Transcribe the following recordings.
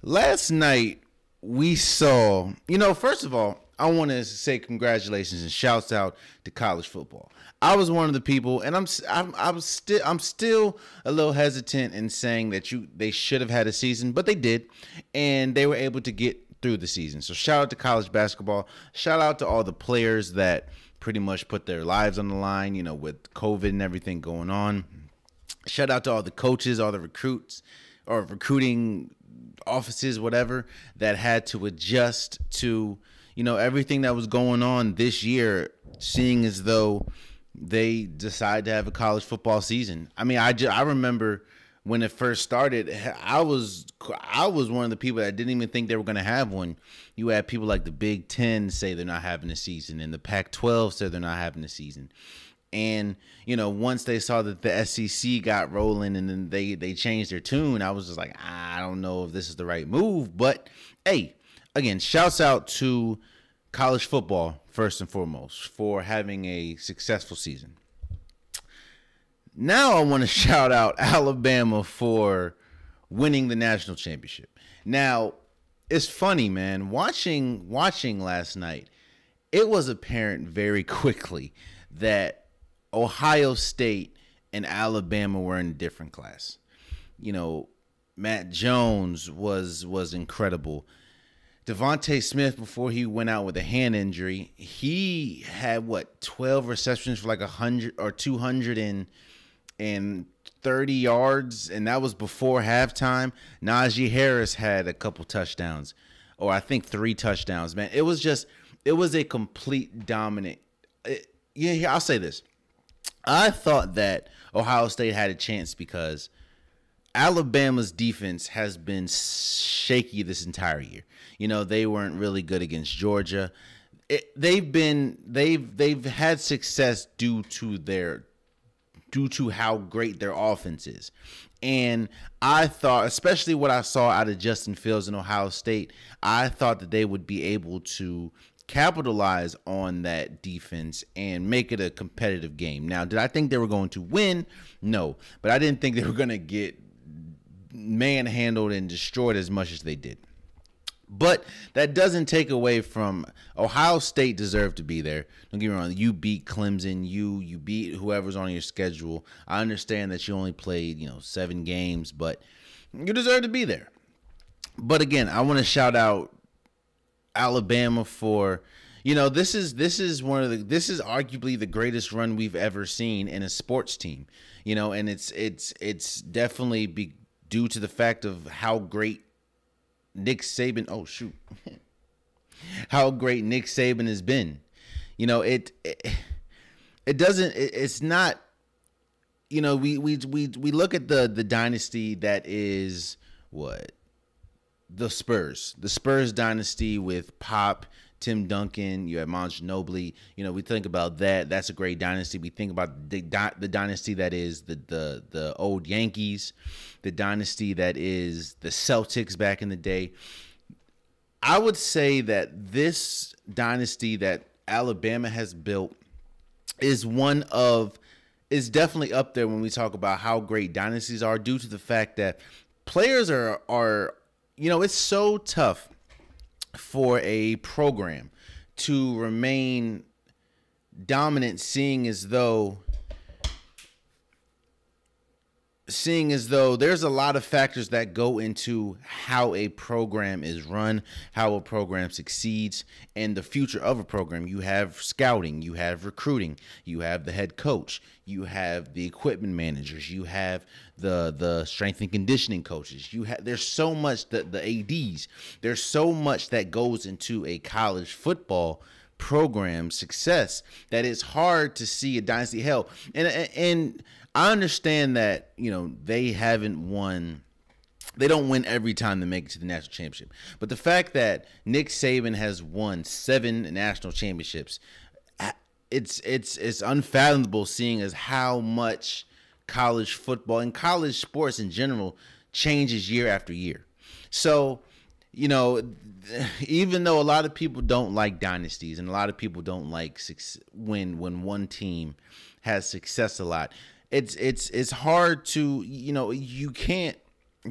Last night we saw, first of all, I want to say congratulations and shouts out to college football. I was one of the people, and I'm still a little hesitant in saying that they should have had a season, but they did, and they were able to get through the season. So shout out to college basketball. Shout out to all the players that pretty much put their lives on the line, with COVID and everything going on. Shout out to all the coaches, all the recruits or recruiting offices, whatever, that had to adjust to, everything that was going on this year, seeing as though they decided to have a college football season. I mean, I remember when it first started, I was one of the people that didn't even think they were going to have one. You had people like the Big Ten say they're not having a season, and the Pac-12 said they're not having a season. And, once they saw that the SEC got rolling and then they changed their tune, I was just like, I don't know if this is the right move. But, hey, again, shouts out to college football, first and foremost, for having a successful season. Now I want to shout out Alabama for winning the national championship. Now, it's funny, man. Watching last night, it was apparent very quickly that Ohio State and Alabama were in a different class. Matt Jones was incredible. Devontae Smith, before he went out with a hand injury, he had 12 receptions for like 100 or 230 yards, and that was before halftime. Najee Harris had a couple touchdowns, or I think 3 touchdowns. Man, it was a complete dominant. I'll say this. I thought that Ohio State had a chance because Alabama's defense has been shaky this entire year. They weren't really good against Georgia. They've had success due to how great their offense is. And I thought, especially what I saw out of Justin Fields in Ohio State, I thought that they would be able to capitalize on that defense and make it a competitive game. Now, did I think they were going to win? No, but I didn't think they were going to get manhandled and destroyed as much as they did. But that doesn't take away from Ohio State deserved to be there. Don't get me wrong. You beat Clemson. You beat whoever's on your schedule. I understand that you only played, 7 games, but you deserve to be there. But again, I want to shout out Alabama for, this is arguably the greatest run we've ever seen in a sports team, and it's definitely due to the fact of how great Nick Saban. Oh shoot, how great Nick Saban has been. It's not. We look at the dynasty that is what. The Spurs dynasty with Pop, Tim Duncan, you have Manu Ginobili. We think about that. That's a great dynasty. We think about the dynasty that is the old Yankees, the dynasty that is the Celtics back in the day. I would say that this dynasty that Alabama has built is definitely up there when we talk about how great dynasties are, due to the fact that players are it's so tough for a program to remain dominant, seeing as though there's a lot of factors that go into how a program is run, how a program succeeds, and the future of a program. You have scouting, you have recruiting, you have the head coach, you have the equipment managers, you have the strength and conditioning coaches. There's so much the ADs. There's so much that goes into a college football program success that it's hard to see a dynasty. Hell, and I understand that, they haven't won. They don't win every time they make it to the national championship. But the fact that Nick Saban has won 7 national championships, it's unfathomable, seeing as how much college football and college sports in general changes year after year. So, even though a lot of people don't like dynasties and a lot of people don't like when one team has success a lot, it's hard to, you can't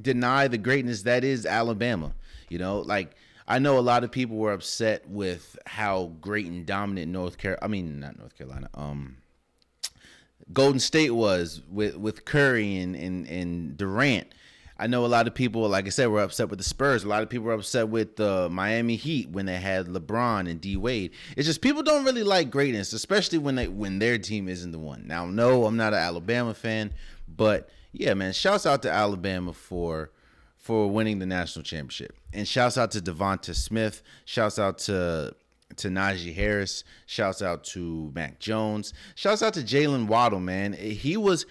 deny the greatness that is Alabama. You know, like I know a lot of people were upset with how great and dominant North Carolina. I mean, not North Carolina. Golden State was with Curry and Durant. I know a lot of people, like I said, were upset with the Spurs. A lot of people were upset with the Miami Heat when they had LeBron and D Wade. It's just people don't really like greatness, especially when their team isn't the one. Now, no, I'm not an Alabama fan, but yeah, man, shouts out to Alabama for winning the national championship, and shouts out to Devonta Smith. Shouts out to Najee Harris. Shouts out to Mac Jones. Shouts out to Jalen Waddle, man. He was,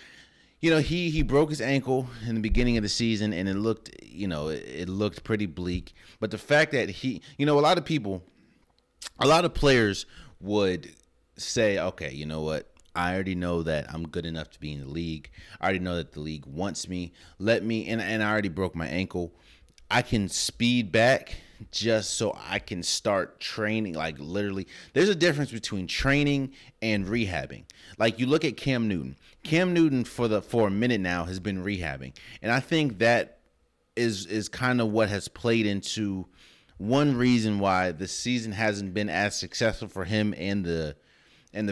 he broke his ankle in the beginning of the season, and it looked pretty bleak. But the fact that a lot of players would say, okay, you know what? I already know that I'm good enough to be in the league. I already know that the league wants me. And I already broke my ankle. I can speed back just so I can start training. Like literally, there's a difference between training and rehabbing. Like you look at Cam Newton. Cam Newton for a minute now has been rehabbing, and I think that is kind of what has played into one reason why the season hasn't been as successful for him and the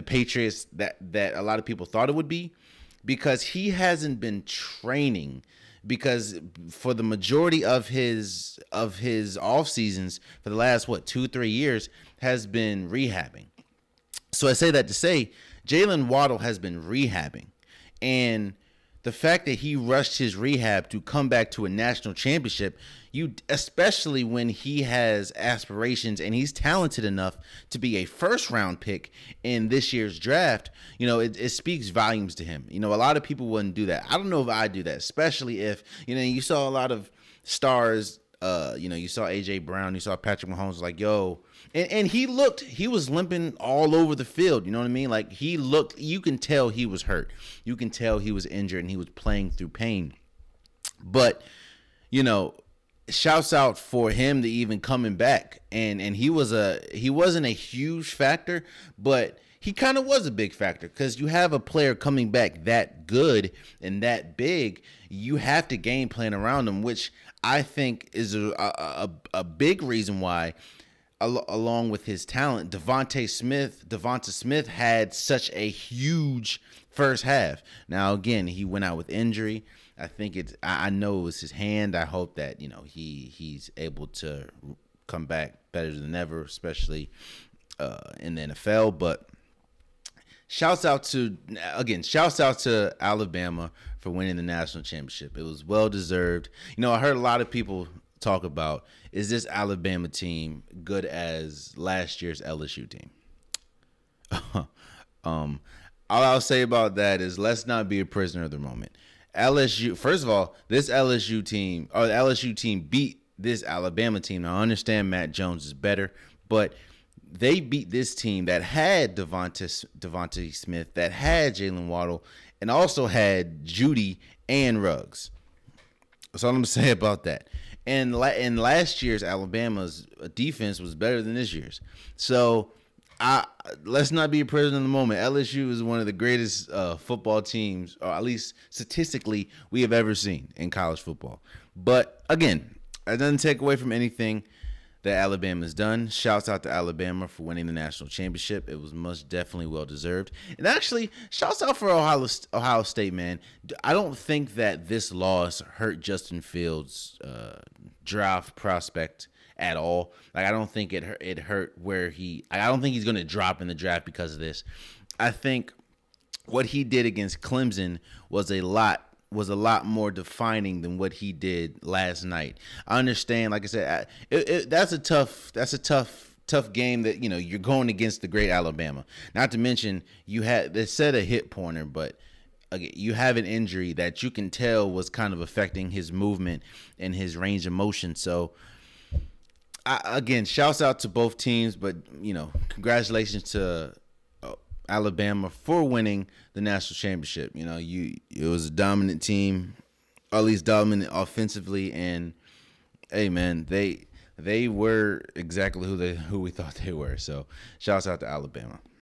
Patriots that a lot of people thought it would be, because he hasn't been training. Because for the majority of his off seasons for the last 2-3 years has been rehabbing. So I say that to say Jalen Waddle has been rehabbing, and the fact that he rushed his rehab to come back to a national championship, especially when he has aspirations and he's talented enough to be a first-round pick in this year's draft, it speaks volumes to him. A lot of people wouldn't do that. I don't know if I do that, especially if, you saw a lot of stars, you saw A.J. Brown, you saw Patrick Mahomes, like, yo, and he was limping all over the field. You know what I mean? Like you can tell he was hurt. You can tell he was injured and he was playing through pain. But, shouts out for him to even coming back. And he wasn't a huge factor, but he kind of was a big factor, because you have a player coming back that good and that big, you have to game plan around him, which I think is a big reason why, along with his talent, Devonta Smith had such a huge first half. Now, again, he went out with injury. I know it was his hand. I hope that, he's able to come back better than ever, especially in the NFL. But shouts out to Alabama for winning the national championship. It was well deserved. I heard a lot of people talk about, is this Alabama team good as last year's LSU team? All I'll say about that is, let's not be a prisoner of the moment. LSU, first of all, this LSU team, or the LSU team, beat this Alabama team. Now, I understand Matt Jones is better, but they beat this team that had Devonta Smith, that had Jalen Waddle, and also had Judy and Ruggs. That's all I'm going to say about that. And last year's Alabama's defense was better than this year's. So let's not be a prisoner of the moment. LSU is one of the greatest football teams, or at least statistically, we have ever seen in college football. But again, it doesn't take away from anything that Alabama's done. Shouts out to Alabama for winning the national championship. It was most definitely well deserved. And actually, shouts out for Ohio State, man. I don't think that this loss hurt Justin Fields' draft prospect at all. Like, I don't think it hurt where I don't think he's going to drop in the draft because of this. I think what he did against Clemson was a lot more defining than what he did last night. I understand, like I said, that's a tough game that, you're going against the great Alabama. Not to mention, they said a hip pointer, but again, you have an injury that you can tell was kind of affecting his movement and his range of motion. So, again, shouts out to both teams, but, congratulations to Alabama for winning the national championship. It was a dominant team, or at least dominant offensively, and hey, man, they were exactly who we thought they were. So, shouts out to Alabama.